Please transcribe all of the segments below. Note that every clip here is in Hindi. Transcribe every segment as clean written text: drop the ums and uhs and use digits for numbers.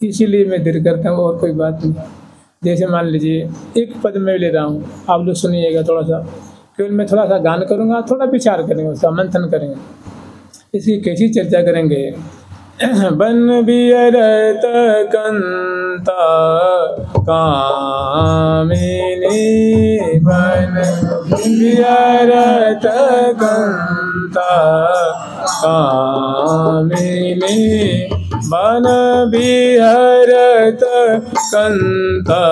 इसीलिए मैं देर करता हूँ, और कोई बात नहीं। जैसे मान लीजिए एक पद में ले रहा हूँ, आप लोग सुनिएगा थोड़ा सा, केवल मैं थोड़ा सा गान करूँगा, थोड़ा विचार करेंगे, उसका मंथन करेंगे, इसकी कैसी चर्चा करेंगे। बन बियरत कंता कामिनी, बन बियरत कंता कामिनी, बन बिहरत कंता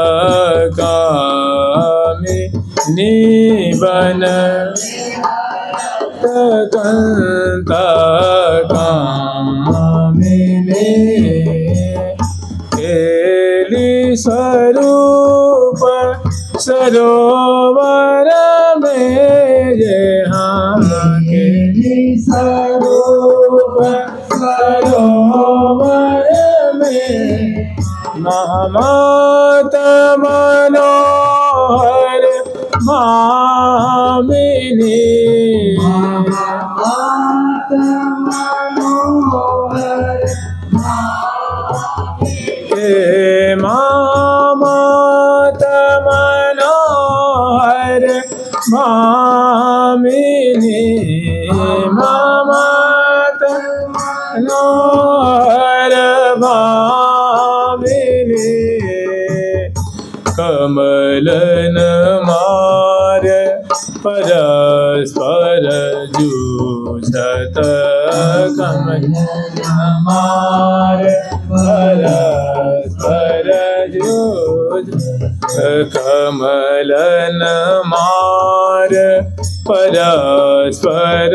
कामिनी, बन कंता कामिनी, केली स्वरूप सरोवर में, यहाँ केली स्वरूप सरोवर में, महामात मनोहर मामिनी, महामात मनोहर मामिनी, महामात मनोहर मामिनी, महामात मनोहर मामिनी, कमलन मार परस्पर जूझत, कमलन मार परस्पर जूझत, कमलन मार परस्पर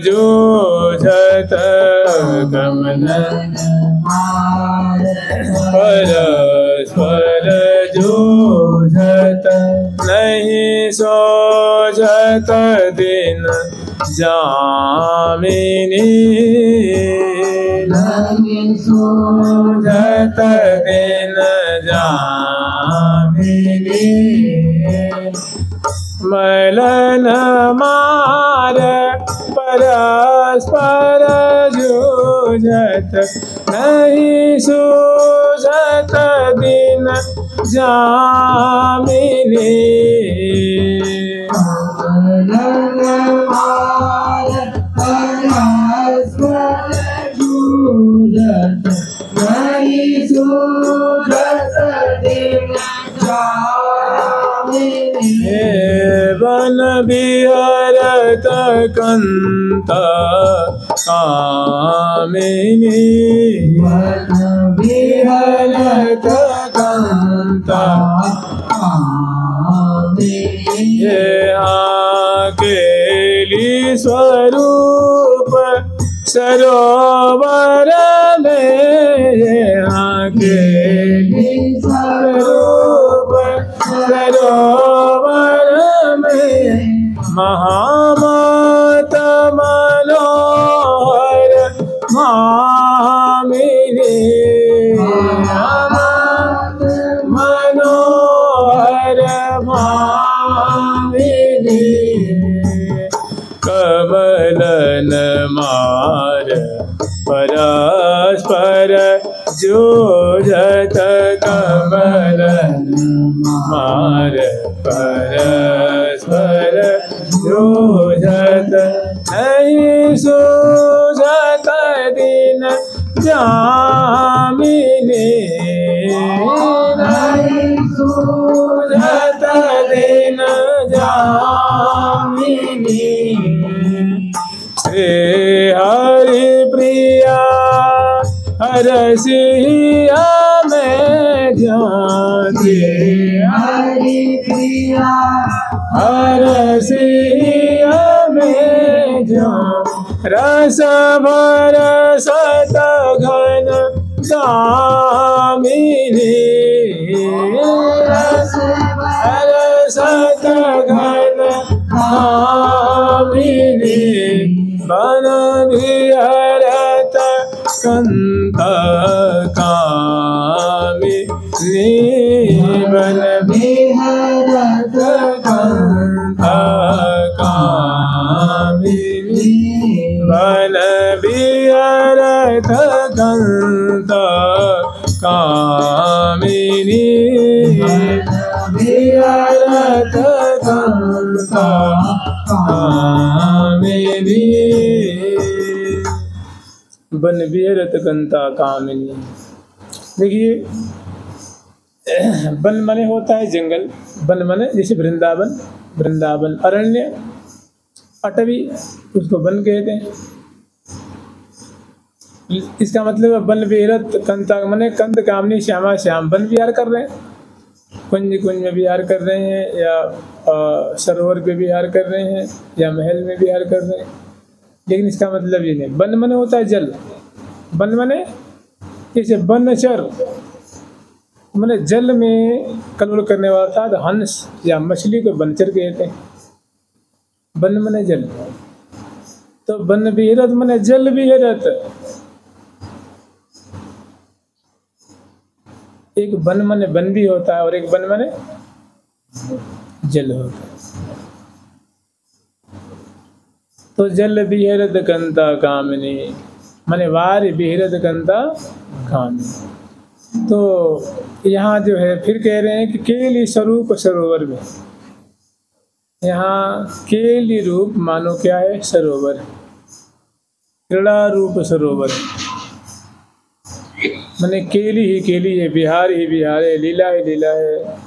जूझत, कमलन मार परस्पर जूझत, नहीं सोझत दिन जामिनी, नहीं सोझत दिन जामिनी, मलन मार परस्पर जूझत, नहीं सूझत दिन जामिनी, मलन मार परस्पर जूझत, नहीं सूझत दिन जामिनी, बन बिहरत कंता कामिनी, बन बिहरत कंता कामिनी, यहाँ केली स्वरूप सरोवर में, यहाँ केली स्वरूप सरोवर में, महामात मनोहर मामिनी, महामात मनोहर मामिनी, कमलन मार परस्पर जूझत, कमलन मार परस्पर जूझत, नहीं सूझत दिन जामिनी, नहीं सूझत दिन जामिनी, श्री हरि प्रिया हरसिया में ध्यान, हरि प्रिया हरसिया में ध्यान, रस बरसत घन दामिनी, रस बरसत घन दामिनी, बन बिहरत कंता कामिनी, बन बिहरत कंता कामिनी, बन बिहरत कंता कामिनी। कामिनी विहरत कंता कामिनी बन विहरत कंता कामिनी। देखिए वन माने होता है जंगल, वन माने जैसे वृंदावन, वृंदावन अरण्य, अटवी उसको वन कहते हैं। इसका मतलब है वन विहरत कंता माने कंद कामनी श्यामा श्याम वन विहार कर रहे हैं, कुंज कुंज में विहार कर रहे हैं, या सरोवर पे विहार कर रहे हैं, या महल में विहार कर रहे हैं। लेकिन इसका मतलब ये नहीं, वन माने होता है जल, वन माने जैसे वनचर माने जल में कलवल करने वाला था, तो हंस या मछली को वनचर कहते हैं। वन माने जल, तो वन विहरत माने जल विहरत। एक वन माने वन भी होता है और एक वन माने जल होता है। तो जल विहरत कंता कामिनी माने वार विहरत कंता कामिनी। तो यहाँ जो है फिर कह रहे हैं कि केली स्वरूप सरोवर में, यहाँ केली रूप मानो क्या है, सरोवर, क्रीड़ा रूप सरोवर माने केली ही केली है, बिहार ही बिहार है, लीला ही लीला है,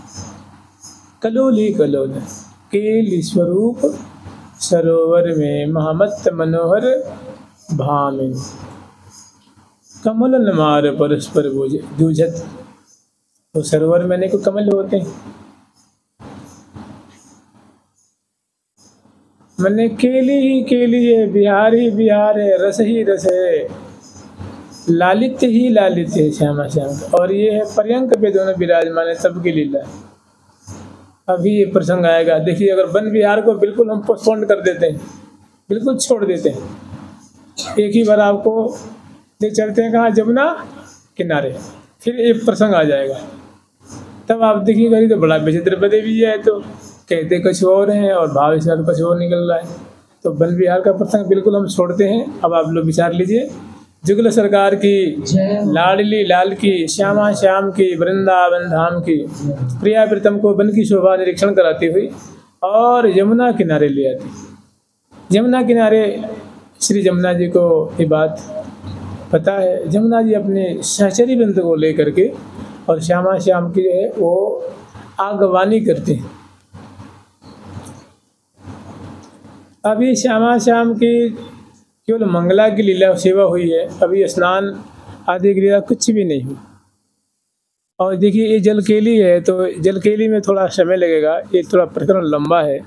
कलोल ही कलोल है। केली स्वरूप सरोवर में महामत मनोहर भामिन, कमल नमार परस्पर दूझत। तो सरोवर में अनेक कमल होते हैं, मैंने केली ही केली है, बिहार ही बिहार है, रस ही रस है, लालित्य ही लालित्य है श्यामा श्याम का। और ये है पर्यंक पे दोनों विराजमान है, सबकी लीला। अभी ये प्रसंग आएगा, देखिए अगर वन विहार को बिल्कुल हम पोस्टपोन कर देते हैं, बिल्कुल छोड़ देते हैं, एक ही बार आपको ले चलते हैं कहाँ, जमुना किनारे, फिर एक प्रसंग आ जाएगा, तब आप देखिएगा तो बड़ा विचित्र पदे भी है, तो कहते कुछ और हैं और भाव इस कुछ और निकल रहा है। तो वन विहार का प्रसंग बिल्कुल हम छोड़ते हैं। अब आप लोग विचार लीजिए, जुगल सरकार की, लाडली लाल की, श्यामा श्याम की, वृंदावन धाम की, प्रिया प्रीतम को वन की शोभा निरीक्षण कराती हुई और यमुना किनारे ले आती। यमुना किनारे श्री जमुना जी को ये बात पता है, जमुना जी अपने सहचरी वृंद को लेकर के और श्यामा श्याम की जो है वो आगवानी करते हैं। अभी श्यामा श्याम की केवल मंगला की लीला सेवा हुई है, अभी स्नान आदि की लीला कुछ भी नहीं हुई। और देखिए ये जलकेली है, तो जलकेली में थोड़ा समय लगेगा, ये थोड़ा प्रकरण लंबा है।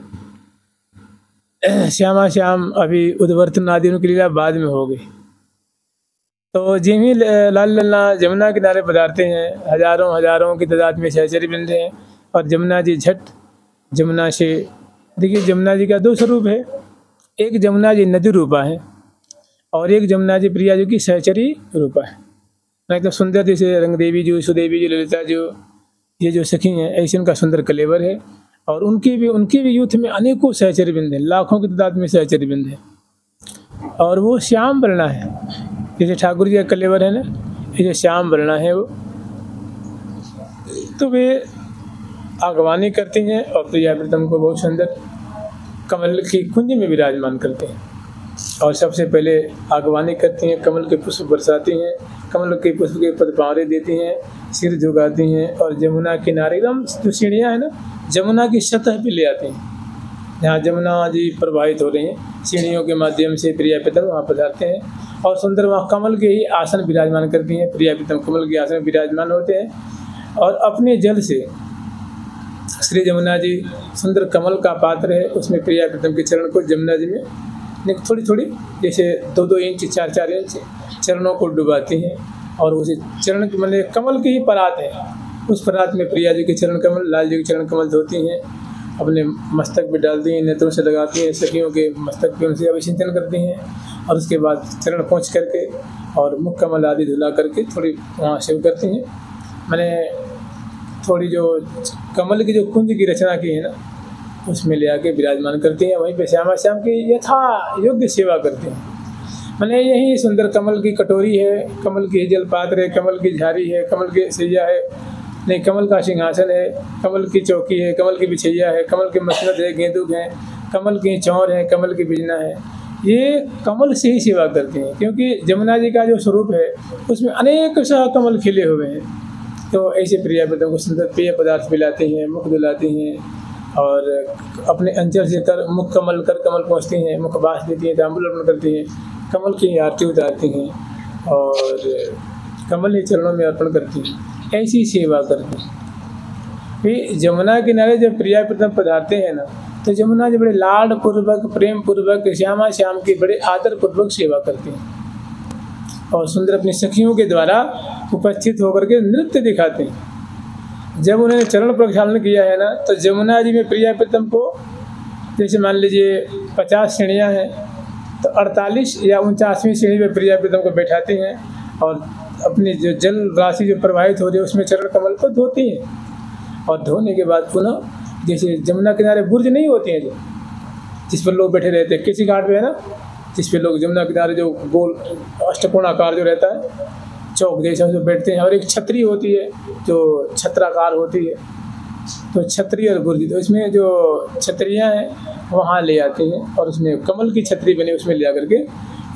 श्यामा श्याम अभी उद्वर्तन आदि उनकी लीला बाद में हो गई। तो जिम ही लाल लल्ला जमुना किनारे पधारते हैं, हजारों हजारों की तादाद में सहचरी वृंद हैं, और जमुना जी झट जमुना से, देखिए जमुना जी का दो स्वरूप है, एक जमुना जी नदी रूपा है और एक जमुना जी प्रिया जी की सहचरी रूपा है। एकदम सुंदर, जैसे रंग देवी जी, सुदेवी जी, ललिता जी, ये जो सखी हैं, ऐसे उनका सुंदर कलेवर है। और उनकी भी यूथ में अनेकों सहचरी वृंद हैं, लाखों की तादाद में सहचरी वृंद है, और वो श्याम वर्णा है। जैसे ठाकुर जी का कलेवर है ना, ये श्याम वर्णा है वो। तो वे आगवानी करती हैं और प्रिया प्रीतम को बहुत सुंदर कमल की कुंज में विराजमान करते हैं, और सबसे पहले आगवानी करती हैं, कमल के पुष्प बरसाती हैं, कमल के पुष्प के पदपावरे देती हैं, सिर झुकाती हैं, और जमुना किनारे एकदम जो सीढ़ियाँ हैं ना, जमुना की सतह पे ले आती हैं, जहाँ जमुना जी प्रवाहित हो रही हैं, सीढ़ियों के माध्यम से प्रिया प्रीतम वहाँ पधारते हैं, और सुंदर वहाँ कमल के ही आसन विराजमान करती हैं। प्रिया प्रीतम कमल के आसन विराजमान होते हैं, और अपने जल से श्री जमुना जी सुंदर कमल का पात्र है, उसमें प्रिया प्रीतम के चरण को जमुना जी में थोड़ी थोड़ी, जैसे 2-2 इंच 4-4 इंच चरणों को डुबाती हैं, और उसे चरण मतलब कमल की ही परात है, उस परात में प्रिया जी के चरण कमल, लाल जी के चरण कमल धोती हैं, अपने मस्तक पे डालती हैं, नेत्रों से लगाती हैं, सखियों के मस्तक पे उनसे अभिषिंचन करती हैं, और उसके बाद चरण पोंछ करके और मुख कमल आदि धुला करके थोड़ी वहाँ सेव करती हैं। मैंने थोड़ी जो कमल की जो कुंज की रचना की है ना, उसमें ले आके विराजमान करती हैं, वहीं पे श्यामा श्याम की यथा योग्य सेवा करते हैं। मैंने यही सुंदर कमल की कटोरी है, कमल की जलपात्र है, कमल की झारी है, कमल की सैया है, नहीं कमल का सिंहासन है, कमल की चौकी है, कमल की बिछैया है, कमल की मसनद है, गेंदुक है, कमल की चौर है, कमल की बिजना है। ये कमल से ही सेवा करती हैं, क्योंकि जमुना जी का जो स्वरूप है उसमें अनेक सा कमल खिले हुए हैं। तो ऐसे प्रियाव्रतम को सुंदर पेय पदार्थ पिलाते हैं, मुख दिलाती हैं और अपने अंचल से कर मुख कमल कर कमल पहुँचती हैं, मुख बास देती हैं, तांबूल अर्पण करती हैं, कमल की आरती उतारती हैं और कमल ही चरणों में अर्पण करती हैं। ऐसी सेवा करती हैं। फिर जमुना किनारे जब प्रियाव्रतम पधारते हैं ना, तो जमुना जी बड़े लाड पूर्वक, प्रेम पूर्वक, श्यामा श्याम की बड़े आदर पूर्वक सेवा करती हैं और सुंदर अपनी सखियों के द्वारा उपस्थित होकर के नृत्य दिखाते हैं। जब उन्होंने चरण प्रक्षालन किया है ना, तो जमुना जी में प्रियाव्रतम को जैसे मान लीजिए 50 सीढ़ियाँ हैं, तो 48 या 49वीं सीढ़ी में प्रियाव्रतम को बैठाती हैं और अपनी जो जल राशि जो प्रवाहित हो रही है उसमें चरण कमल को धोती हैं। और धोने के बाद पुनः जैसे जमुना किनारे बुर्ज नहीं होती हैं जो जिस पर लोग बैठे रहते हैं, किसी घाट पे है ना, जिस पे लोग जमुना किनारे जो गोल अष्टकोणाकार जो रहता है चौक जैसा जो बैठते हैं, और एक छतरी होती है जो छत्राकार होती है, तो छतरी और बुर्ज, तो इसमें जो छतरियाँ हैं वहाँ ले आती हैं और उसमें कमल की छतरी बनी उसमें ले आकर के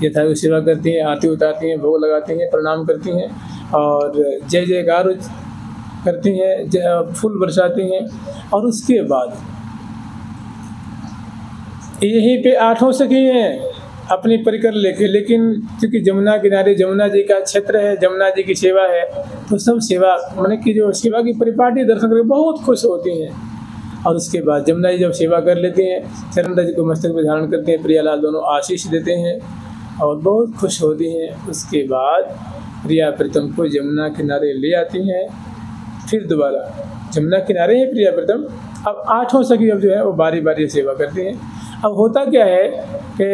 यथावत सेवा करती हैं, आरती उतारती हैं, भोग लगाती हैं, प्रणाम करती हैं और जय जयकार करती हैं, फूल बरसाती हैं। और उसके बाद यहीं पे 8 सखी हैं अपनी परिकर लेके, लेकिन क्योंकि जमुना किनारे जमुना जी का क्षेत्र है, जमुना जी की सेवा है, तो सब सेवा माने कि जो सेवा की परिपाटी दर्शन करके बहुत खुश होती हैं। और उसके बाद जमुना जी जब सेवा कर लेती हैं, चरण रज को मस्तक में धारण करते हैं, प्रियालाल दोनों आशीष देते हैं और बहुत खुश होती हैं। उसके बाद प्रियाव्रतम को जमुना किनारे ले आती हैं। फिर दोबारा जमुना किनारे ही प्रियाव्रतम अब 8 सखी अब जो है वो बारी बारी सेवा करती हैं। अब होता क्या है कि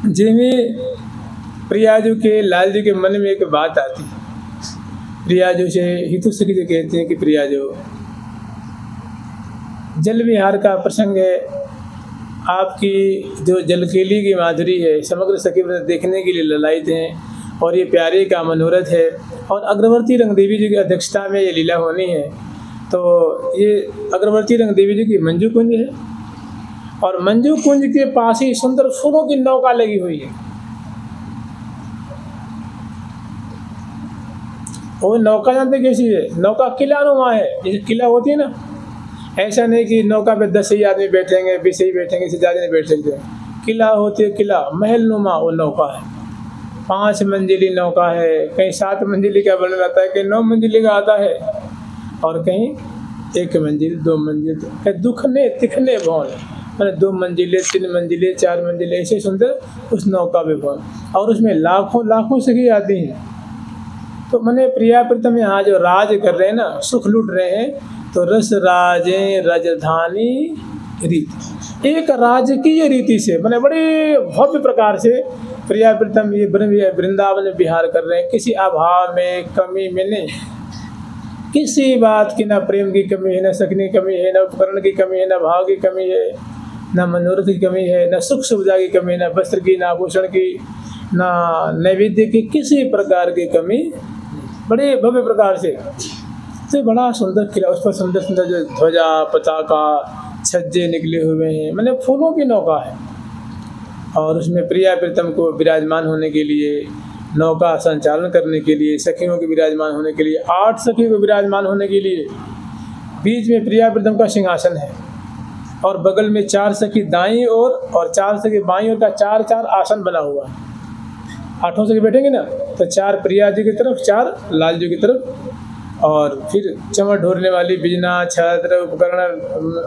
जिनमें प्रियाजू के लाल जी के मन में एक बात आती है, प्रियाजू से हितु सखी जो कहते हैं कि प्रियाजू जल विहार का प्रसंग है, आपकी जो जलकेली की माधुरी है समग्र सखी व्रत देखने के लिए ललायित हैं और ये प्यारे का मनोरथ है और अग्रवर्ती रंग देवी जी की अध्यक्षता में ये लीला होनी है। तो ये अग्रवर्ती रंग देवी जी की मंजू कुंज है और मंजू कुंज के पास ही सुंदर फूलों की नौका लगी हुई है। वो नौका जानते कैसी है? नौका किलानुमा है, जैसे किला होती है ना, ऐसा नहीं कि नौका पे 10 ही आदमी बैठेंगे, 20 ही बैठेंगे, इससे ज़्यादा नहीं बैठ सकते। किला होती है, किला महल नुमा वो नौका है। 5 मंजिली नौका है, कहीं 7 मंजिली का वर्णन आता है, कहीं 9 मंजिली का आता है और कहीं 1 मंजिल 2 मंजिल, कहीं दुखने तिखने भवन, मैंने 2 मंजिले 3 मंजिले 4 मंजिले ऐसे सुंदर उस नौका में भवन, और उसमें लाखों लाखों सखी आती हैं। तो मैंने प्रियाव्रतम यहाँ जो राज कर रहे हैं ना, सुख लूट रहे हैं, तो रस राजे राजधानी रीति, एक राजकीय रीति से मैंने बड़े भव्य प्रकार से प्रियाव्रतम ये वृंदावन में विहार कर रहे हैं। किसी अभाव में कमी में नहीं, किसी बात की ना प्रेम की कमी है, ना सकने की कमी है, ना उपकरण की कमी है, ना भाव की कमी है, ना मनोरथ की कमी है, ना सुख सुविधा की कमी है, ना वस्त्र की, ना आभूषण की, ना नैवेद्य की, किसी प्रकार की कमी, बड़े भव्य प्रकार से। तो बड़ा सुंदर किला, उस पर सुंदर सुंदर जो ध्वजा पताका छज्जे निकले हुए हैं, मतलब फूलों की नौका है। और उसमें प्रियाव्रतम को विराजमान होने के लिए, नौका संचालन करने के लिए, सखियों के विराजमान होने के लिए, 8 सखी को विराजमान होने के लिए बीच में प्रियाव्रतम का सिंहासन है और बगल में 4 सखी दाईं ओर और 4 सखी बाईं ओर का 4-4 आसन बना हुआ है। 8 सखी बैठेंगे ना, तो 4 प्रिया जी की तरफ, 4 लाल जी की तरफ, और फिर चमड़ ढोरने वाली बिजना, छत्र, उपकरण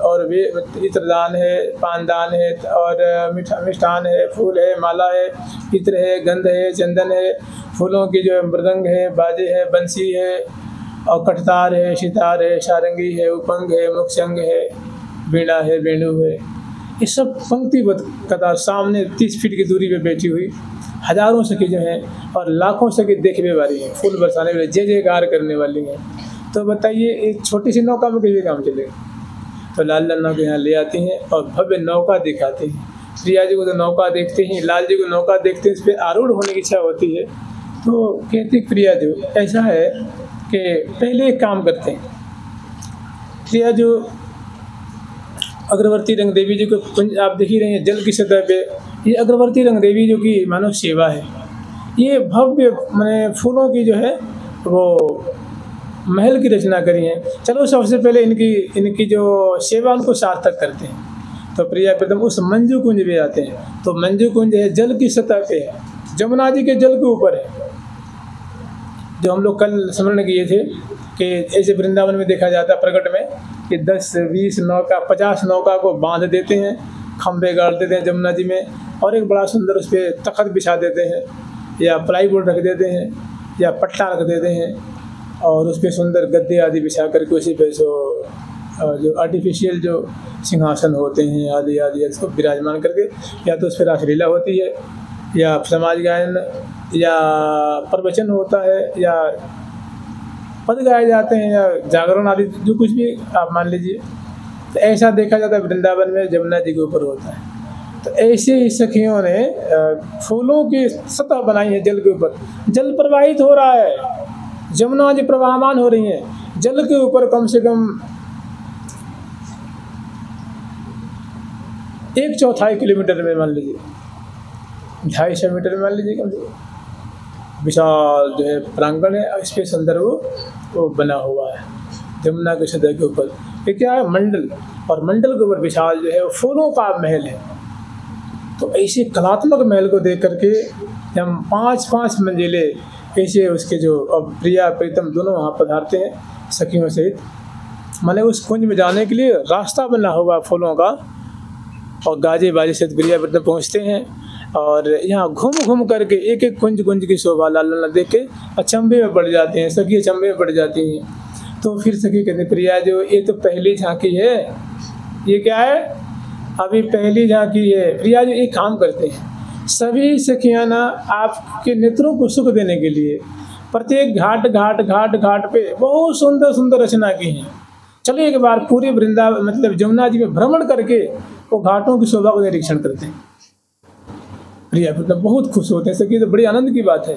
और भी इत्रदान है, पानदान है और मिष्ठान है, फूल है, माला है, इत्र है, गंध है, चंदन है, फूलों की जो मृदंग है, बाजे है, बंसी है और कटतार है, सितार है, सारंगी है, उपंग है, मुखशंग है, बीड़ा है, वेणु है। ये सब पंक्तिबद्ध कतार सामने 30 फीट की दूरी पे बैठी हुई हजारों सखी जो हैं और लाखों सखी देखने वाली हैं, फूल बरसाने वाली, जय जयकार करने वाली हैं। तो बताइए एक छोटी सी नौका में कैसे काम चलेगा? तो लाल लाल नौका यहाँ ले आती हैं और भव्य नौका दिखाती हैं। प्रिया जी को तो नौका देखते ही, लाल जी को नौका देखते ही उस पर आरूढ़ होने की इच्छा होती है। तो कहती प्रिया जो ऐसा है कि पहले एक काम करते हैं। प्रिया जो अग्रवर्ती रंग देवी जी को आप देख ही रहे हैं जल की सतह पे, ये अग्रवर्ती रंग देवी जो की मानव सेवा है, ये भव्य मैंने फूलों की जो है वो महल की रचना करी है। चलो सबसे पहले इनकी जो सेवा उनको सार्थक करते हैं। तो प्रिया प्रथम उस मंजू कुंज में आते हैं। तो मंजू कुंज है जल की सतह पे है, जमुना जी के जल के ऊपर है। जो हम लोग कल स्मरण किए थे कि ऐसे वृंदावन में देखा जाता है प्रकट में कि 10-20 नौका 50 नौका को बांध देते हैं, खंभे गाड़ देते हैं जमुना जी में, और एक बड़ा सुंदर उस पर तख्त बिछा देते हैं या प्लाईवुड रख देते हैं या पट्टा रख देते हैं, और उस पर सुंदर गद्दे आदि बिछा करके उसी पे जो आर्टिफिशियल जो सिंहासन होते हैं आदि आदि इसको विराजमान करके, या तो उस पर रासलीला होती है या समाज गायन या प्रवचन होता है या पद गाए जाते हैं या जागरण आदि जो कुछ भी आप मान लीजिए। तो ऐसा देखा जाता है वृंदावन में जमुना जी के ऊपर होता है। तो ऐसे ही सखियों ने फूलों की सतह बनाई है जल के ऊपर। जल प्रवाहित हो रहा है, जमुना जी प्रवाहमान हो रही हैं जल के ऊपर, कम से कम 1/4 किलोमीटर में मान लीजिए, 250 मीटर में मान लीजिए कम से कम विशाल जो है प्रांगण है, इस पे सुंदर वो बना हुआ है जमुना के सतह के ऊपर। ये क्या है? मंडल, और मंडल के ऊपर विशाल जो है वो फूलों का महल है। तो ऐसे कलात्मक महल को देख करके हम 5-5 मंजिले ऐसे उसके जो अब प्रिया प्रीतम दोनों वहाँ पधारते हैं सखियों सहित। माने उस कुंज में जाने के लिए रास्ता बना हुआ फूलों का, और गाजे बाजे से प्रिया प्रीतम पहुँचते हैं, और यहाँ घूम घूम करके एक एक कुंज की शोभा लाल लाल देख के अचंभे में पड़ जाते हैं, सखी अचंभे में पड़ जाती हैं। तो फिर सखी कहते हैं प्रिया जो ये तो पहली झांकी है, ये क्या है? अभी पहली झांकी है। प्रिया जो एक काम करते हैं, सभी सखियाँ ना आपके नेत्रों को सुख देने के लिए प्रत्येक घाट पे बहुत सुंदर सुंदर रचना की हैं। चलो एक बार पूरे वृंदावन मतलब जमुना जी में भ्रमण करके वो घाटों की शोभा को निरीक्षण करते हैं। प्रिया मतलब बहुत खुश होते हैं सखी, तो बड़ी आनंद की बात है।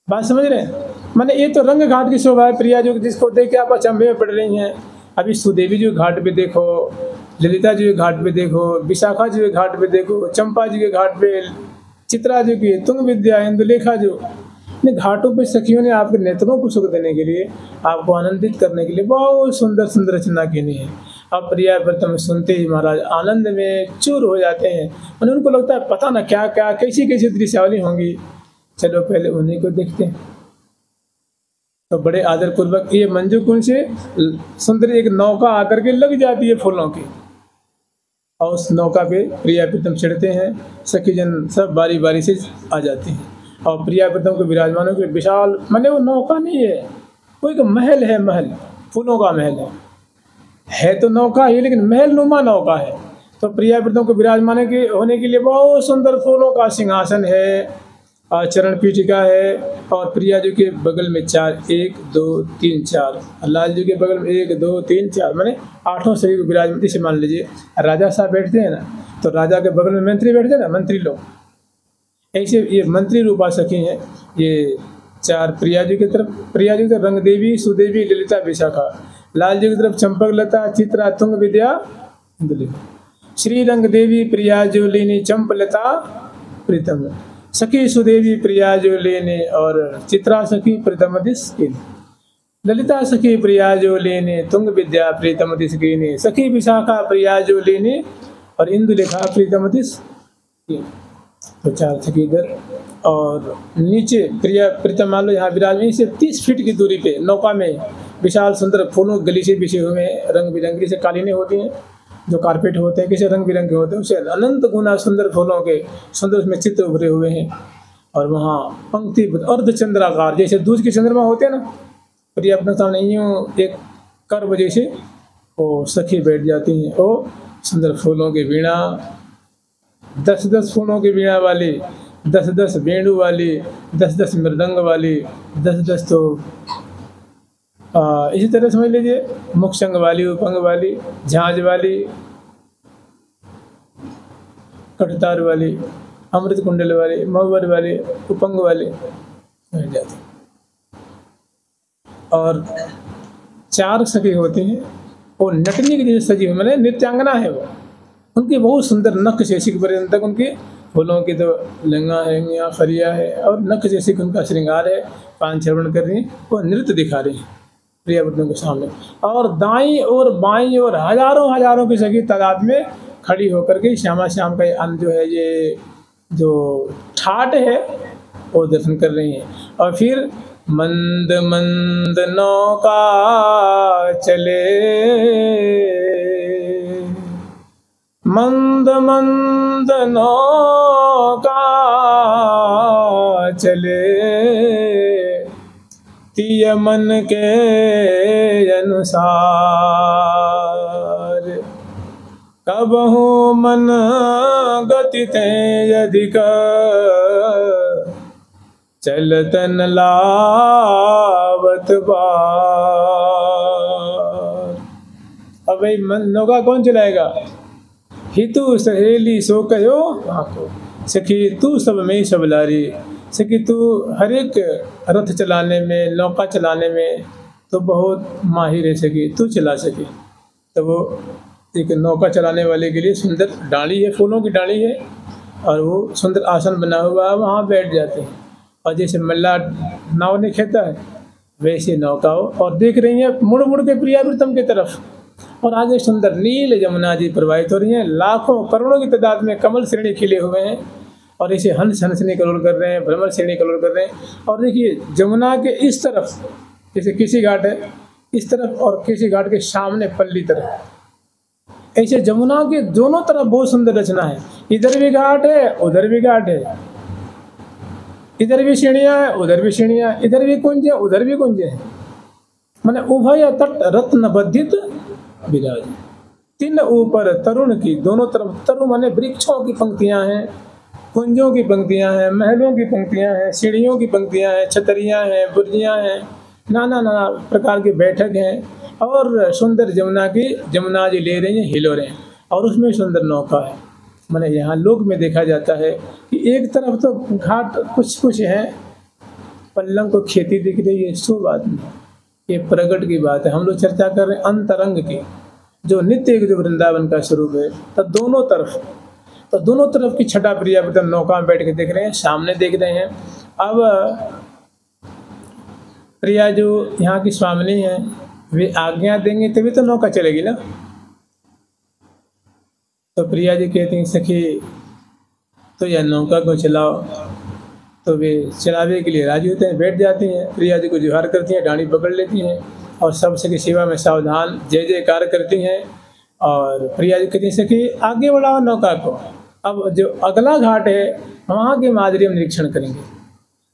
बात समझ रहे हैं? माने ये तो रंग घाट की शोभा है प्रिया जो, जिसको देख के आप अचंभे में पड़ रही हैं। अभी सुदेवी जी घाट पे देखो, ललिता जी के घाट पे देखो, विशाखा जी के घाट पे देखो, चंपा जी के घाट पे, चित्रा जी की, तुंग विद्या, इंदुलेखा जो घाटों पे सखियों ने आपके नेत्रों को सुख देने के लिए, आपको आनंदित करने के लिए बहुत सुंदर सुंदर रचना की है। अब प्रिया प्रथम सुनते ही महाराज आनंद में चूर हो जाते हैं। उन्हें उनको लगता है पता ना क्या क्या कैसी कैसी दृश्यावली होंगी। चलो पहले उन्हीं को देखते हैं। तो बड़े आदर पूर्वक ये मंजू कुंज से सुंदर एक नौका आकर के लग जाती है फूलों की, और उस नौका पे प्रिया प्रीतम चढ़ते हैं। सखी जन सब बारी बारी से आ जाते हैं, और प्रिया प्रीतम को विराजमानों के विशाल माने वो नौका नहीं है, वो एक महल है, महल फूलों का महल है तो नौका ही, लेकिन महल नुमा नौका है। तो प्रिया प्रीतम को विराजमान होने के लिए बहुत सुंदर फूलों का सिंहासन है, और चरण पीठिका है, और प्रिया जी के बगल में 4 1 2 3 4, लाल जी के बगल में 1 2 3 4 माने 8 सभी को विराजमान। जैसे मान लीजिए राजा साहब बैठते हैं ना, तो राजा के बगल में मंत्री बैठते हैं ना, मंत्री लोग, ऐसे ये मंत्री रूपा सखी हैं। ये 4 प्रिया जी की तरफ, प्रिया जी की तरफ रंग देवी, सुदेवी, ललिता, विशाखा, लाल जी की तरफ चंपक लता, चित्रा, तुंग विद्या, श्री रंग देवी, प्रिया जो लेनी, चंप लता, प्रीतम सखी, सुदेवी, प्रिया जो लेने, और चित्रा सखी, प्रीतम दिस, ललिता सखी, प्रिया जो लेने, तुंग विद्या, प्रीतम दिस, सखी विशाखा, प्रिया जो लेने, और इंदुलेखा, प्रीतम दिस। तो 4 सखी इधर, और नीचे प्रिया प्रीतम मान लो यहाँ विराजमान से 30 फीट की दूरी पे नौका में विशाल सुंदर फूलों गली से बिछे हुए रंग बिरंगी से कालीनें होती हैं, जो कारपेट होते हैं किसी रंग बिरंगे होते हैं, उसे अनंत गुना सुंदर फूलों के सुंदर उसमें चित्र उभरे हुए हैं। और वहाँ पंक्ति अर्धचंद्राकार जैसे दूध के चंद्रमा होते हैं ना, प्रिया अपने सामने यूँ एक कर्व जैसे वो सखी बैठ जाती हैं। वो सुंदर फूलों की वीणा, 10-10 फूलों की वीणा वाली, 10-10 वेणु वाली, 10-10 मृदंग वाली, 10-10 तो इसी तरह समझ लीजिए मुखशंग वाली, उपंग वाली, झांझ वाली, कटतार वाले, अमृत कुंडल वाले, महुवर वाले, उपंग वाले बैठ जाते हैं। और 4 सखी होती हैं, वो नटनी की जैसे सजी हुई, मैंने नृत्यांगना है वो। उनकी बहुत सुंदर नख जैसी पर्यंत तक उनके फूलों की तो लंगा है या फरिया है और नख जैसी उनका श्रृंगार है, पान श्रवण कर रही हैं, वो नृत्य दिखा रही हैं प्रियाव्रतों के सामने। और दाईं और बाईं और हजारों हजारों की सखी तादाद में खड़ी होकर के श्यामा श्याम का ये जो है, ये जो ठाट है वो दर्शन कर रही हैं। और फिर मंद मंद नौका चले, मंद मंद नौका चले, तिय मन के अनुसार, कबहु मन गति ते अधिक, चलतन लावत बार। अब भाई नौका कौन चलाएगा? हितु सहेली सो कहो आको, सखी तू सब में सब लारी। सखी तू हर एक रथ चलाने में, नौका चलाने में तो बहुत माहिर है सखी, तू चला सके। तो वो एक नौका चलाने वाले के लिए सुंदर डाली है, फूलों की डाली है, और वो सुंदर आसन बना हुआ है, वहाँ बैठ जाते हैं। और जैसे मल्ला नाव नहीं खेता है वैसे नौका हो, और देख रही है मुड़ मुड़ के प्रियाव्रतम की तरफ। और आगे सुंदर नील जमुना जी प्रवाहित हो रही हैं, लाखों करोड़ों की तादाद में कमल श्रेणी खिले हुए हैं, और ऐसे हंस हंसने कलोल कर रहे हैं, भ्रमर श्रेणी कलोल कर रहे हैं। और देखिए जमुना के इस तरफ जैसे किसी घाट है इस तरफ, और किसी घाट के सामने पल्ली तरफ, ऐसे जमुना के दोनों तरफ बहुत सुंदर रचना है। इधर भी घाट है, उधर भी घाट है, इधर भी सीढ़ियाँ है, उधर भी सीढ़ियाँ, इधर भी कुंज है, उधर भी कुंज है। मैंने उभय तट रत्न बद्धित विराज, तीन ऊपर तरुण की, दोनों तरफ तरुण माने वृक्षों की पंक्तियां हैं, कुंजों की पंक्तियां हैं, महलों की पंक्तियां हैं, सीढ़ियों की पंक्तियां हैं, छतरियां हैं, बुर्जियां हैं, नाना नाना प्रकार की बैठक हैं। और सुंदर जमुना जी ले रही हैं, हिलो रहे हैं, और उसमें सुंदर नौका है। मैंने यहाँ लोक में देखा जाता है कि एक तरफ तो घाट कुछ कुछ है, पल्लम को खेती दिख रही है, सो बात नहीं, ये प्रगट की बात है। हम लोग चर्चा कर रहे हैं अंतरंग की, जो नित्य जो वृंदावन का स्वरूप है। तो दोनों तरफ की छठा प्रियाव्रतम नौका में बैठ के देख रहे हैं, सामने देख रहे हैं। अब प्रिया जो यहाँ की स्वामिनी है वे आज्ञा देंगे तभी तो नौका चलेगी ना। तो प्रिया जी कहती हैं सखी तो यह नौका को चलाओ, तो वे चलावे के लिए राजी होते हैं, बैठ जाती हैं। प्रिया जी को जुहार करती हैं, डांडी पकड़ लेती हैं, और सबसे की सेवा में सावधान जय जयकार करती हैं। और प्रिया जी कहती हैं सखी आगे बढ़ाओ नौका को। अब जो अगला घाट है वहाँ के माधुर्य हम निरीक्षण करेंगे।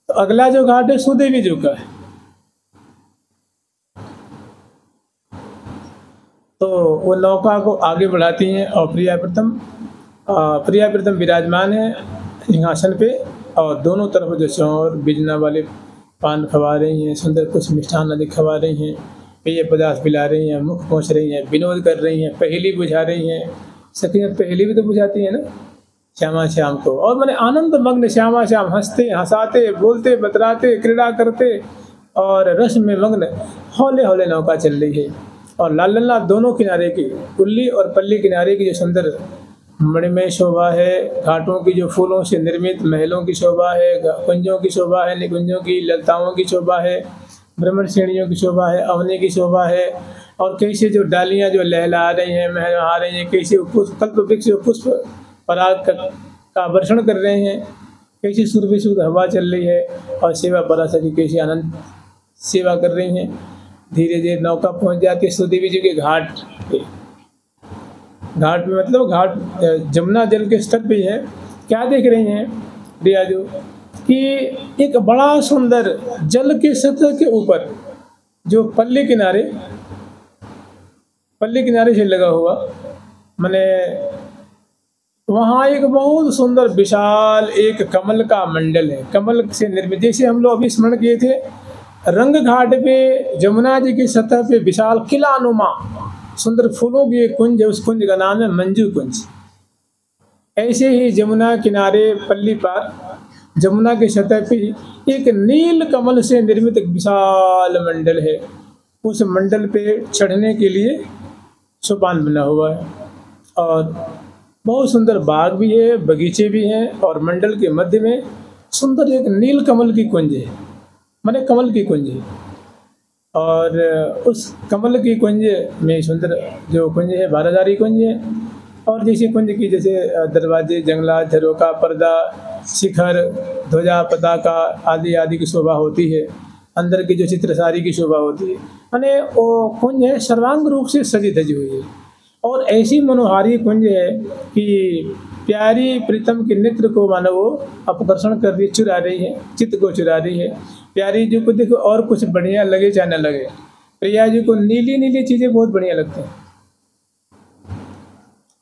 तो अगला जो घाट है सुदेवी जी का है। तो वो नौका को आगे बढ़ाती हैं, और प्रियाव्रतम विराजमान है सिंहासन पे, और दोनों तरफ जो चौर बिजना वाले पान खवा रही हैं, सुंदर कुछ मिष्ठान आदि खवा रही हैं, पेय पदार्थ पिला रही हैं, मुख पहुँच रही हैं, विनोद कर रही हैं, पहेली बुझा रही हैं। सखियाँ पहेली भी तो बुझाती हैं ना श्यामा श्याम को। और मैंने आनंद मग्न श्यामा श्याम हंसते हंसाते बोलते बतराते क्रीड़ा करते और रस में मग्न हौले हौले नौका चल रही है। और लाल लल्ला दोनों किनारे की, कुल्ली और पल्ली किनारे की जो सुंदर मणिमय शोभा है, घाटों की जो फूलों से निर्मित महलों की शोभा है, कुंजों की शोभा है, निकुंजों की ललताओं की शोभा है, भ्रमर श्रेणियों की शोभा है, अवनी की शोभा है। और कैसे जो डालियाँ जो लहला रही हैं, महला रही हैं, कैसे कल्प वृक्ष पुष्प पराग का वर्षण कर रहे हैं, कैसी सुरभि शुद्ध हवा चल रही है, और सेवा पराशरी कैसी आनंद सेवा कर रही हैं। धीरे धीरे नौका पहुंच जाती है सुदेवी जी के घाट पे। घाट में मतलब घाट जमुना जल के स्तर पे है। क्या देख रही हैं प्रिया जो कि एक बड़ा सुंदर जल के सतह के ऊपर जो पल्ली किनारे से लगा हुआ, माने वहाँ एक बहुत सुंदर विशाल एक कमल का मंडल है, कमल से निर्मित। जैसे हम लोग अभी स्मरण किए थे रंग घाट पे जमुना जी की सतह पे विशाल किलानुमा सुंदर फूलों की एक कुंज है, उस कुंज का नाम है मंजू कुंज। ऐसे ही जमुना किनारे पल्ली पार जमुना के सतह पे एक नील कमल से निर्मित एक विशाल मंडल है। उस मंडल पे चढ़ने के लिए सोपान बना हुआ है और बहुत सुंदर बाग भी है, बगीचे भी हैं और मंडल के मध्य में सुंदर एक नील कमल की कुंज है, माने कमल की कुंज है। और उस कमल की कुंज में सुंदर जो कुंज है बारादारी कुंज है। और जैसे कुंज की जैसे दरवाजे, जंगला, झरोका, पर्दा, शिखर, ध्वजा, पताका आदि आदि की शोभा होती है। अंदर की जो चित्रसारी की शोभा होती है, माने वो कुंज है सर्वांग रूप से सजी धजी हुई है। और ऐसी मनोहारी कुंज है कि प्यारी प्रीतम के नेत्र को मानो वो अपकर्षण कर रही, चुरा रही है, चित्त को चुरा रही है। प्यारी जी को देखो और कुछ बढ़िया लगे चाहे न लगे, प्रिया जी को नीली नीली चीज़ें बहुत बढ़िया लगती हैं।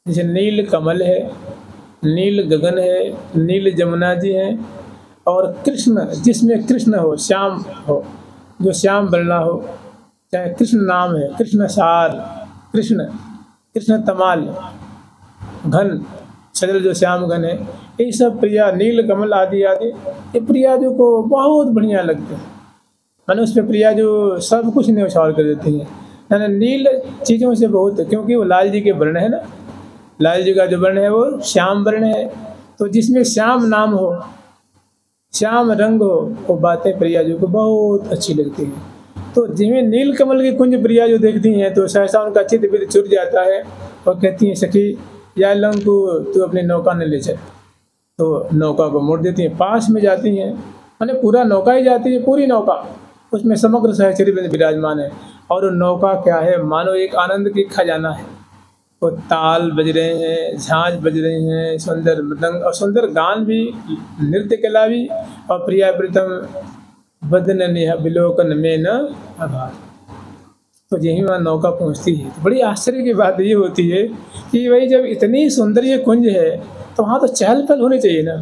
जैसे नील कमल है, नील गगन है, नील जमुना जी हैं और कृष्ण, जिसमें कृष्ण हो, श्याम हो, जो श्याम बलना हो, चाहे कृष्ण नाम है, कृष्ण सार, कृष्ण कृष्ण तमाल घन, सजल जो श्याम घन है, ये सब प्रिया, नील कमल आदि आदि ये प्रिया जी को बहुत बढ़िया लगते हैं। मैंने उस पर प्रिया जो सब कुछ न्यौछावर कर देती हैं। मैंने नील चीज़ों से बहुत, क्योंकि वो लाल जी के वर्ण है ना, लाल जी का जो वर्ण है वो श्याम वर्ण है। तो जिसमें श्याम नाम हो, श्याम रंग हो, वो बातें प्रिया जी को बहुत अच्छी लगती हैं। तो जिसमें नील कमल की कुंज प्रिया जो देखती हैं तो सहसा उनका चित्त भी चुर जाता है और कहती हैं सखी या लंग को तू अपनी नौका न ले चल। तो नौका को मोड़ देती हैं, पास में जाती हैं, माने पूरा नौका ही जाती है, पूरी नौका, उसमें समग्र सहचरी विराजमान है। और नौका क्या है, मानो एक आनंद की खजाना है। वो ताल बज रहे हैं, झांझ बज रहे हैं, सुंदर मृदंग और सुंदर गान भी, नृत्य कला भी। और प्रिया प्रीतम बदन नेहा विलोकन में न आभार। तो यही वहाँ नौका पहुँचती है तो बड़ी आश्चर्य की बात ये होती है कि भाई जब इतनी सुंदर ये कुंज है तो वहाँ तो चहल पहल होनी चाहिए ना।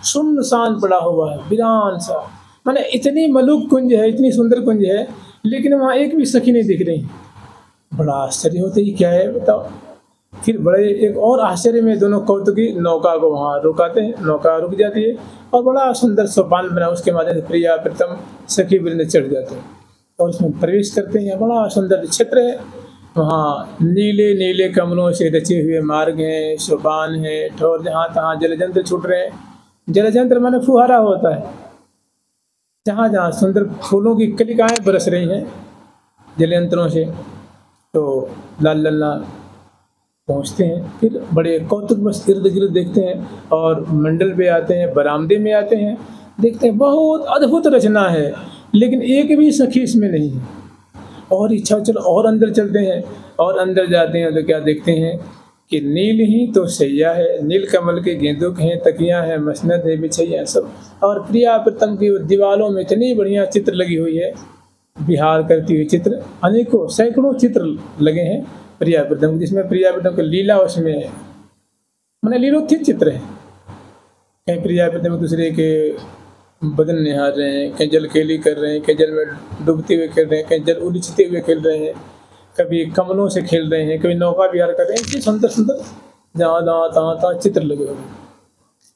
सुनसान पड़ा हुआ है, वीरान सा, माने इतनी मलुक कुंज है, इतनी सुंदर कुंज है, लेकिन वहाँ एक भी सखी नहीं दिख रही। बड़ा आश्चर्य होता है, क्या है बताओ। फिर बड़े एक और आश्चर्य में दोनों कौतुकी नौका को वहाँ रुकाते हैं, नौका रुक जाती है और बड़ा सुंदर सोपान बना, उसके माध्यम से प्रिया प्रीतम सखी वृंद चढ़ जाते हैं और उसमें प्रवेश करते हैं। बड़ा सुंदर क्षेत्र है, वहाँ नीले नीले कमलों से रचे हुए मार्ग हैं, सोपान है, ठोर जहाँ तहाँ जलजंत्र छूट रहे हैं। जलजंत्र माने फुहारा होता है, जहाँ जहाँ सुंदर फूलों की कलिकाएँ बरस रही हैं जलयंत्रों से। तो लाल लल्ला पहुँचते हैं, फिर बड़े कौतुक बस इर्द गिर्द देखते हैं और मंडल पे आते हैं, बरामदे में आते हैं, देखते हैं बहुत अद्भुत रचना है, लेकिन एक भी सखी इसमें नहीं है। और इच्छा चलो और अंदर चलते हैं और अंदर जाते हैं तो क्या देखते हैं कि नील ही तो सैया है, नील कमल के गेंदुक हैं, तकियाँ हैं, मसनद है, बिछैया सब। और प्रिया प्रीतम की दीवारों में इतनी बढ़िया चित्र लगी हुई है, विहार करती हुई चित्र, अनेकों सैकड़ों चित्र लगे हैं प्रिया प्रीतम, जिसमें प्रिया प्रीतम की लीला उसमें मैंने लीलोत्थित चित्र है। कहीं प्रिया प्रीतम एक दूसरे के बदन निहार रहे हैं, कहीं जल खेली कर रहे हैं, कहीं जल में डूबते हुए खेल रहे हैं, कहीं जल उलिचते हुए खेल रहे हैं, कभी कमलों से खेल रहे हैं, कभी नौका विहार कर रहे हैं। इतनी सुंदर सुंदर जहाँ तहाँ तहाँ तहाँ चित्र लगे हुए हैं।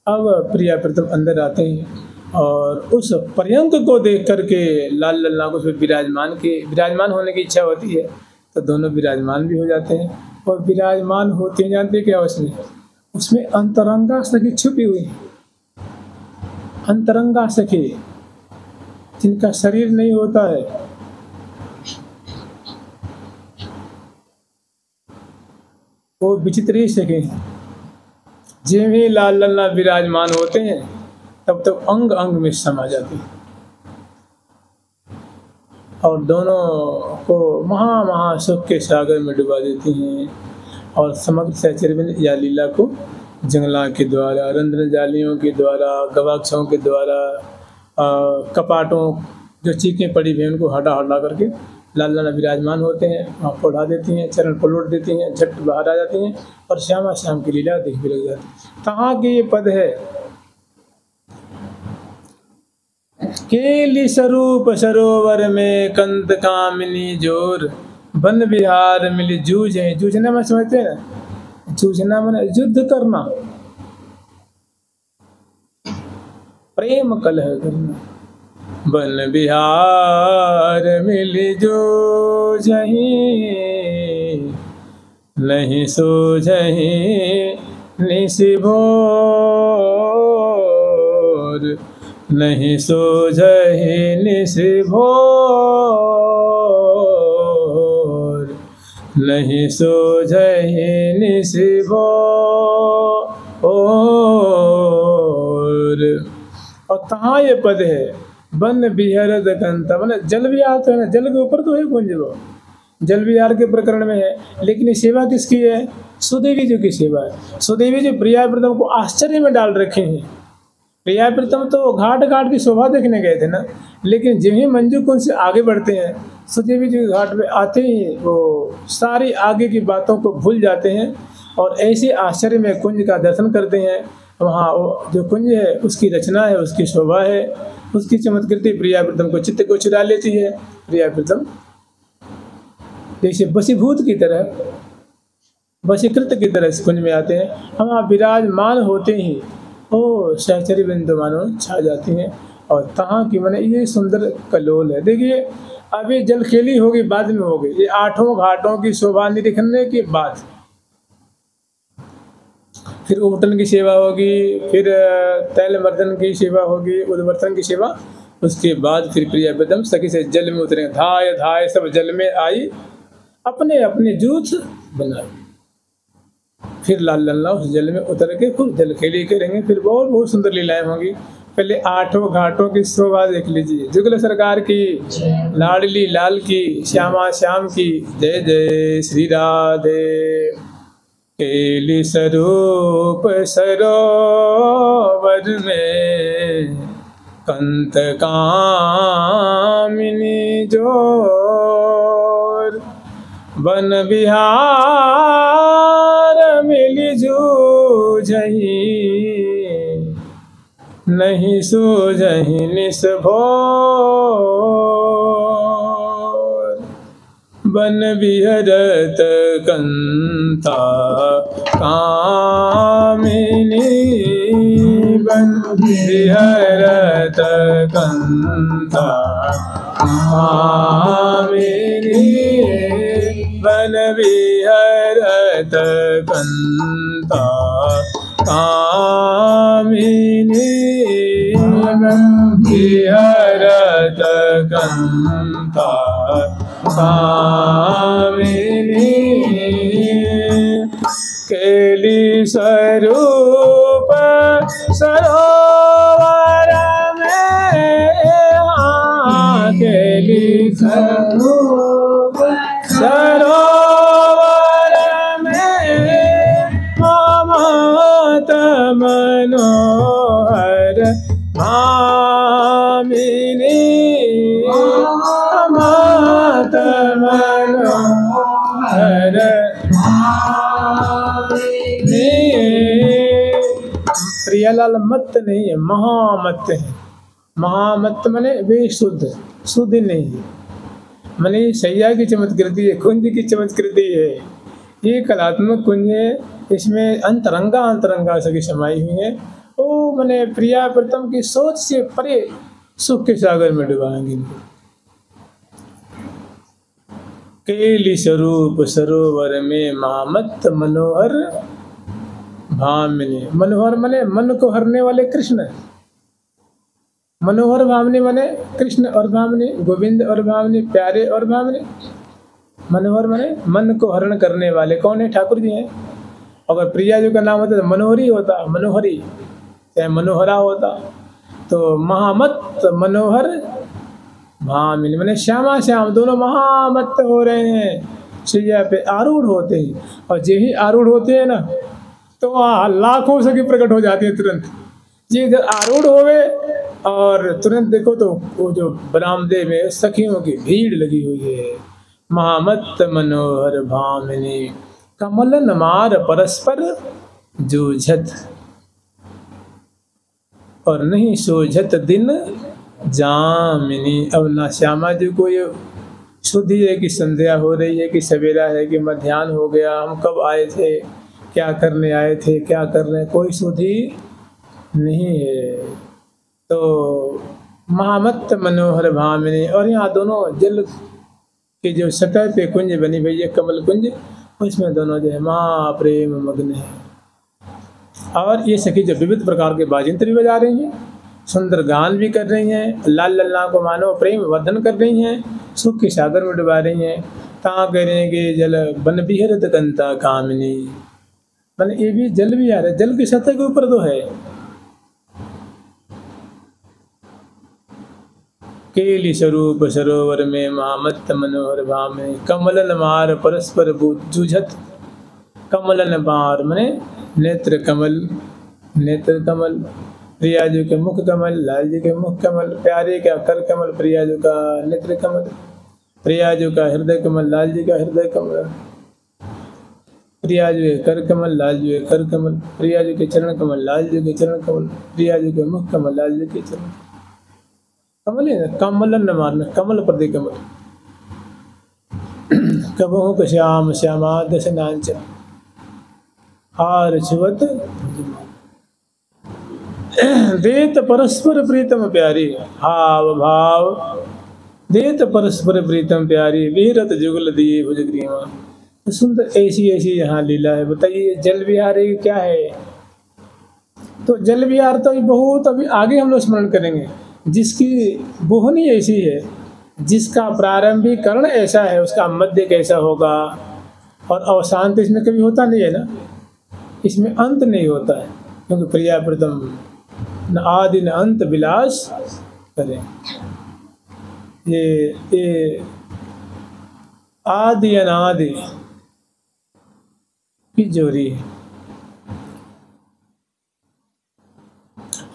अब प्रिया प्रीतम अंदर आते हैं और उस पर्यंक को देख करके लाल लल्ला को उसमें विराजमान होने की इच्छा होती है, तो दोनों विराजमान भी हो जाते हैं। और विराजमान होते हैं, जानते क्या उसमें अंतरंगा सखी छुपी हुई है। अंतरंगा सखी जिनका शरीर नहीं होता है, वो विचित्र ही सखी हैं। जिन भी लाल लल्ला विराजमान होते हैं तब तक अंग अंग में समा जाती है और दोनों को महा सुख के सागर में डुबा देती हैं। और समग्र सहचर्य या लीला को जंगला के द्वारा, रंध्र जालियों के द्वारा, गवाक्षों के द्वारा, कपाटों जो चीखें पड़ी हुई उनको हटा हटा करके लाल लल्ला विराजमान होते हैं, वहाँ पढ़ा देती हैं, चरण पलट देती हैं, झट बाहर आ जाती हैं और श्यामा श्याम की लीला दिख भी लग जाती है। कहाँ के ये पद है, केली स्वरूप सरोवर में कंद कामिनी जोर, वन विहार मिली जूझ है। जूझना मैं समझते हैं ना, जूझना मैंने युद्ध करना, प्रेम कलह करना। बन बिहार मिल जो जहीं, नहीं सूझहि निस भोर, नहीं सूझहि निस भोर, नहीं सूझहि निस भोर। और कहाँ ये पद है, बन बिहरद कंता, मतलब जल विहार तो है ना, जल के ऊपर तो है कुंज, वो जल विहार के प्रकरण में है। लेकिन ये सेवा किसकी है? सुदेवी जी की सेवा है। सुदेवी जी प्रियाप्रीतम को आश्चर्य में डाल रखे हैं। प्रियाप्रीतम तो घाट घाट की शोभा देखने गए थे ना, लेकिन जिन्हें मंजू कुंज से आगे बढ़ते हैं, सुदेवी जी के घाट पे आते ही वो सारी आगे की बातों को भूल जाते हैं और ऐसे आश्चर्य में कुंज का दर्शन करते हैं। वहाँ वो जो कुंज है उसकी रचना है, उसकी शोभा है, उसकी चमत्कृति प्रियाप्रीतम को चित्त को चुरा लेती है। प्रियाप्रीतम जैसे वशीभूत की तरह, वशीकृत की तरह इस कुंज में आते हैं। हम आप विराजमान होते ही ओ सहचरी बिंदु मानो छा जाती हैं। और तहाँ की मैंने ये सुंदर कलोल है। देखिए अब ये जलखेली होगी, बाद में होगी, ये 8 घाटों की शोभा निरीखने के बाद फिर उबटन की सेवा होगी, फिर तैलमर्दन की सेवा होगी, उद्वर्तन की सेवा, उसके बाद फिर प्रियाप्रीतम सखी से जल में उतरेंगे। धाय धाय सब जल में आई, अपने अपने जूथ बनाए। फिर लाल लल्ला उस जल में उतर के खूब जल खेली करेंगे। फिर बहुत बहुत सुंदर लीलाएं होंगी। पहले 8 घाटों की शोभा देख लीजिए। जुगल सरकार की, लाडली लाल की, श्यामा श्याम की, जय जय श्री राधे। केली स्वरूप सरोवर में कंत कामिनी जोर, बन बिहार मिली जूझहि, नहीं सूझहि निस भोर, बन बिहरत कंता कामिनी, बन बिहरत कंता कामिनी, बन बिहरत कंता कामिनी, बन बिहरत कंता कामिनी। केली स्वरूप सरोवर में, केली स्वरूप सरोवर में, ममत मनोहर भामिनी, ममत मनोहर भामिनी। प्रियालाल मत नहीं है, महामत है। महामत माने वे शुद्ध, शुद्ध नहीं माने सैया की चमत्कृति है, कुंज की चमत्कृति है। ये कलात्मक कुंज है, इसमें अंतरंगा अंतरंगा सभी समाई हुई है। ओ मैंने प्रियाप्रीतम की सोच से परे सुख के सागर में डुबाएंगे इनको। केली स्वरूप सरोवर में महामत मनोहर भामिनी। मनोहर माने मन को हरने वाले कृष्ण, मनोहर भामिनी माने कृष्ण और भामिनी, गोविंद और भामिनी, प्यारे और भामिनी। मनोहर माने मन को हरण करने वाले। कौन है? ठाकुर जी हैं। अगर प्रिया जी का नाम होता तो मनोहरी होता, मनोहरी, चाहे मनोहरा होता। तो महामत मनोहर भामिनी माने श्यामा श्याम, दोनों महामत हो रहे हैं, शैया पे आरूढ़ होते हैं। और जे ही आरूढ़ होते हैं ना, तो वहाँ लाखों सखी प्रकट हो जाती है तुरंत। ये इधर आरूढ़ हो गए और तुरंत देखो तो वो जो बरामदे में सखियों की भीड़ लगी हुई है। महामत मनोहर भामिनी, कमलन मार परस्पर जूझत, और नहीं सोझत दिन जामिनी। अब ना श्यामा जी को ये शुद्धि है कि संध्या हो रही है कि सवेरा है कि मध्याह्न हो गया, हम कब आए थे, क्या करने आए थे, क्या कर रहे हैं, कोई शुद्धि नहीं है। तो महामत्त मनोहर भामिनी, और यहाँ दोनों जल की जो सतह पे कुंज बनी हुई है कमल कुंज, उसमें दोनों जो है महा प्रेम मग्न है। और ये सखी जो विविध प्रकार के बाजिंत्र भी बजा रही हैं, सुंदर गान भी कर रही हैं, लाल लल्ला को मानो प्रेम वर्धन कर रही हैं, सुख के सागर में डुबा रही हैं। ता करेंगे जल बन बिहरत कंता कामिनी, मैंने ये भी जल भी आ रहा है, जल की सतह के ऊपर तो है। केली स्वरूप सरोवर में महामत्त मनोहर भामे, कमलन मार परस्पर जूझत, कमलन मार मने नेत्र कमल, नेत्र कमल, प्रियाजू के मुख कमल, लाल जी के मुख कमल, प्यारे का कर कमल, प्रियाजू का नेत्र कमल, प्रियाजू का हृदय कमल, लाल जी का हृदय कमल, प्रियाजू के कर कमल, लाल जी के कर कमल, प्रियाजू के चरण कमल, लाल जी के चरण कमल, प्रियाजू के मुख कमल, लाल जी के चरण कमल है ना, कमलन न मारना, कमल प्रति कमल। कबहू क श्याम श्यामा दश नांच, हार छुवत देत परस्पर प्रीतम प्यारी, हाव भाव देत परस्पर प्रीतम प्यारी, वीरत जुगल दिए भुजग्रीवा। तो सुंदर ऐसी ऐसी यहाँ लीला है। बताइए जल विहार क्या है? तो जल विहार तो बहुत अभी आगे हम लोग स्मरण करेंगे, जिसकी बोहनी ऐसी है, जिसका प्रारंभिकरण ऐसा है, उसका मध्य कैसा होगा और अवसान तो इसमें कभी होता नहीं है ना, इसमें अंत नहीं होता है, क्योंकि प्रिया प्रथम न आदि न अंत विलास करें। ये आदि अनादि की जोड़ी है।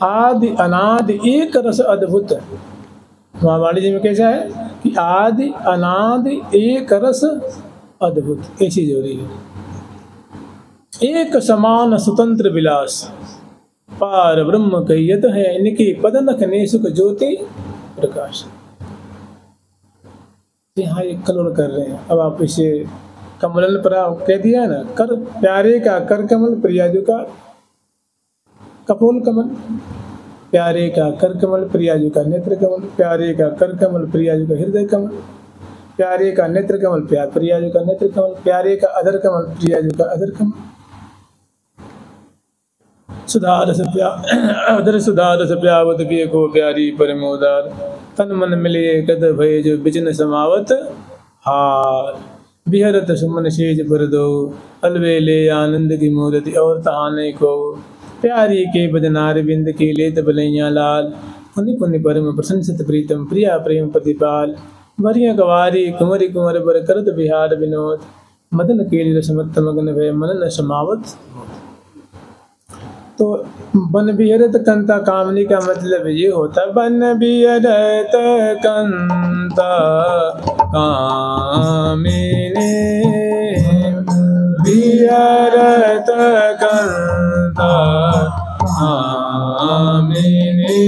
आदि अनादि एक रस अद्भुत। महावाणी जी में कैसा है कि आदि अनादि एक रस अद्भुत, ऐसी जोड़ी है। एक समान स्वतंत्र विलास पार ब्रह्म कहियत है, इनकी पदनख ने सुख ज्योति प्रकाश। यहाँ ये कलोल कर रहे हैं। अब आप इसे कमलन पर कह दिया ना, कर प्यारे का कर कमल, प्रियाजू का कपोल कमल, प्यारे का कर कमल, प्रियाजू का नेत्र कमल, प्यारे का कर कमल, प्रियाजू का हृदय कमल, प्यारे का नेत्र कमल, प्रियाजू का नेत्र कमल, प्यारे का अधर कमल, प्रियाजू का अधर कमल। सुधारस अधर सुधारस प्यावत पिय को प्यारी परमोदार, तन मन मिले कद भय जो बिचन समावत हार। बिहरत सुमन शेज पर दो, अलवेले आनंद की मूर्ति और तहाने को। प्यारी के बदनार बिंद के लेत बलैया लाल, पुण्य पुण्य परम प्रशंसित प्रीतम प्रिया प्रेम प्रतिपाल। वरिया कवारी कुंवरी कुंवर बर करत बिहार विनोद, मदन केली रसमत्त मगन भय मन न समावत। तो बन बिहरत कंता कामनी का मतलब ये होता, बन बिहरत कंता कामिनी, बिहरत कंता कामिनी,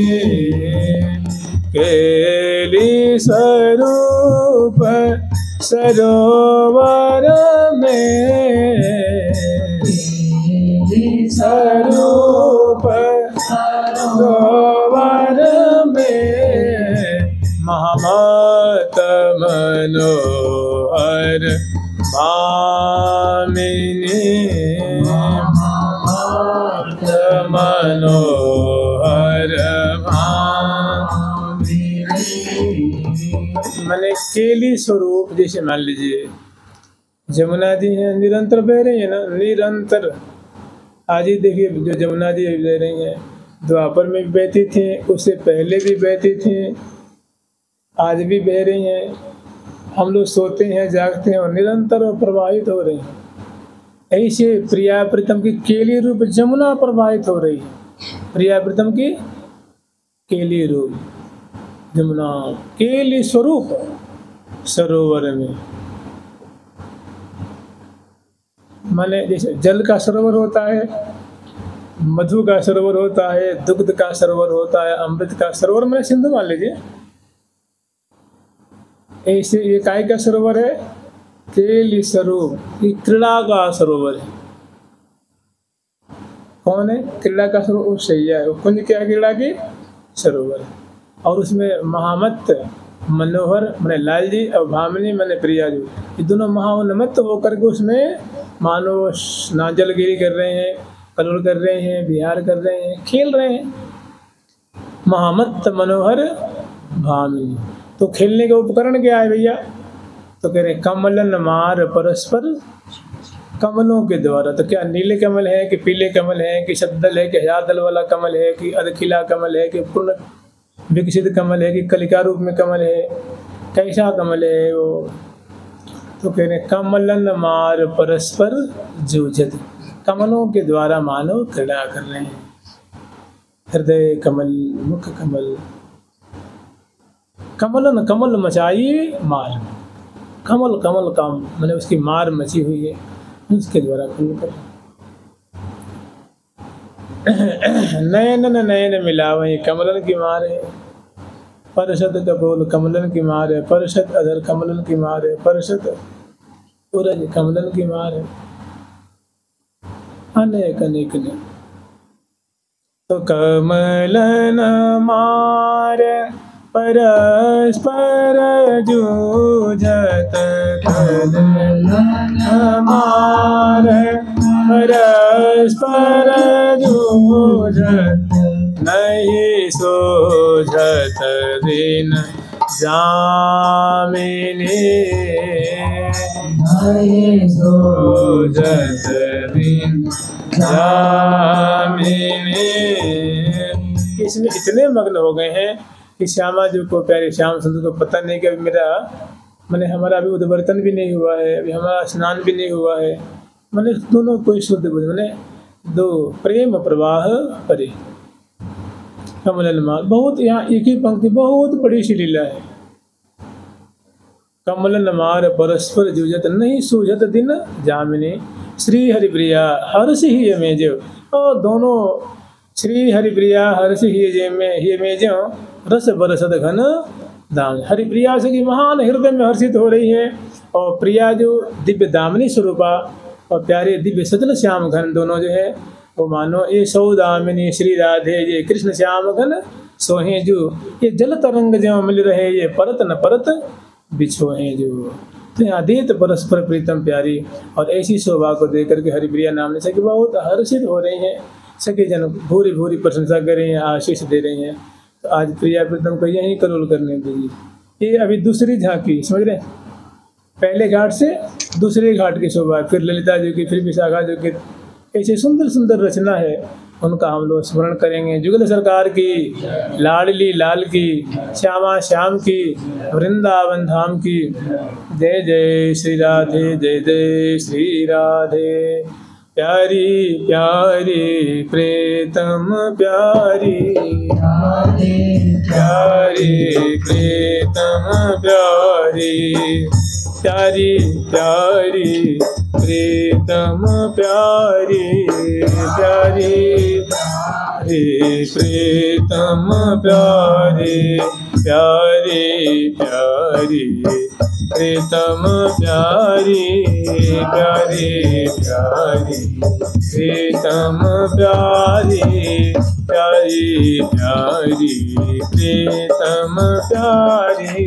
केली स्वरूप सरोवर में, स्वरूप सरोवर में, महामत मनोहर भामिनी, महामत मनोहर भामिनी। मैंने केली स्वरूप, जैसे मान लीजिए जमुना जी है, निरंतर बह रही है ना, निरंतर। आज ही देखिए जो जमुना जी बह रही हैं, द्वापर में भी बहती थी, उससे पहले भी बहती थी, आज भी बह रही हैं। हम लोग सोते हैं जागते हैं और निरंतर प्रवाहित हो रही हैं। ऐसे प्रिया प्रीतम की केली रूप जमुना प्रवाहित हो रही है। प्रिया प्रीतम की केली रूप जमुना, केली स्वरूप सरोवर में। माने जैसे जल का सरोवर होता है, मधु का सरोवर होता है, दुग्ध का सरोवर होता है, अमृत का सरोवर, मैंने सिंधु मान लीजिए। ऐसे ये काय का सरोवर है? केली स्वरूप, ये क्रीड़ा का सरोवर है। कौन है क्रीड़ा का सरोवर? वो सैया है। वो कुंज क्या क्रीड़ा की? सरोवर, और उसमें महामत मनोहर मैंने लाल जी और भामिनी मैंने प्रिया जी, ये दोनों महाउन्मत्त होकर के उसमें मानो नाजलगिरी कर रहे हैं, कलोल कर रहे हैं, विहार कर रहे हैं, खेल रहे हैं। महामत्त मनोहर भामिनी, तो खेलने का उपकरण क्या है भैया? तो कह रहे कमलन मार परस्पर कमलों के द्वारा। तो क्या नीले कमल है कि पीले कमल है कि शब्दल है कि हजार दल वाला कमल है कि अधखिला कमल है कि पूर्ण विकसित कमल है कि कलिका रूप में कमल है, कैसा कमल है वो? तो कह रहे कमलन मार परस्पर जूझत, कमलों के द्वारा मानव क्रीड़ा कर रहे हैं। हृदय कमल, मुख कमल, कमलन कमल मचाई मार, कमल कमल का मैंने उसकी मार मची हुई है, उसके द्वारा कमल कर। नयन नयन मिलावही कमलन की मार है, परशत कपोल कमलन की मार है, परशत अधर कमलन की मार है, परशत उरज कमलन की मार है, अनेक अनेक ने। तो कमलन मार परस्पर जूझत, कमलन मार परस्पर जूझत, नहीं सोझत दिन जामिनी, नहीं सोझत दिन जामिनी। इसमें इतने मग्न हो गए हैं कि श्यामा जी को, प्यारे श्याम सुंदर को पता नहीं कि अभी मेरा मैंने हमारा अभी उद्वर्तन भी नहीं हुआ है, अभी हमारा स्नान भी नहीं हुआ है। मैंने दोनों कोई शुद्ध बुद्ध, मैंने दो प्रेम प्रवाह परे कमलन मार। बहुत यहाँ एक ही पंक्ति बहुत बड़ी सी लीला है। कमलन मार परस्पर जूझत, नहीं सूझत दिन जामिनी, श्री हरिप्रिया हर्ष ही में जो, और दोनों श्री हरिप्रिया हर्ष ही में जो रस बरसत घन दाम। हरिप्रिया से की महान हृदय में हर्षित हो रही है, और प्रिया जो दिव्य दामिनी स्वरूपा और प्यारे दिव्य सजन श्याम घन दोनों जो है वो मानो ये सौदामिनी श्री राधे, ये कृष्ण श्याम घन सोहे जो, ये जल तरंग जो मिल रहे, ये परत न परत बिछोहे जो। तो यहाँ देत परस्पर प्रीतम प्यारी, और ऐसी शोभा को देख करके हरिप्रिया नाम से बहुत हर्षित हो रही हैं। सके जन भूरी भूरी प्रशंसा कर रहे हैं, आशीष दे रहे हैं। तो आज प्रिया प्रीतम को यही करोल करने दीजिए। ये अभी दूसरी झांकी समझ रहे हैं, पहले घाट से दूसरे घाट की शोभा, फिर ललिता जी की, फिर विशाखा जी की, ऐसे सुंदर सुंदर रचना है, उनका हम लोग स्मरण करेंगे। जुगल सरकार की, लाडली लाल की, श्यामा श्याम की, वृंदावन धाम की। जय जय श्री राधे, जय जय श्री राधे। प्यारी प्यारी प्रीतम प्यारी, प्यारी प्रीतम प्यारी, प्यारी प्यारी प्रीतम प्यारी, प्यारी प्रीतम प्यारी, प्यारी प्यारी प्रीतम प्यारी, प्यारी प्यारी प्रीतम प्यारी, प्यारी प्यारी प्रीतम प्यारी।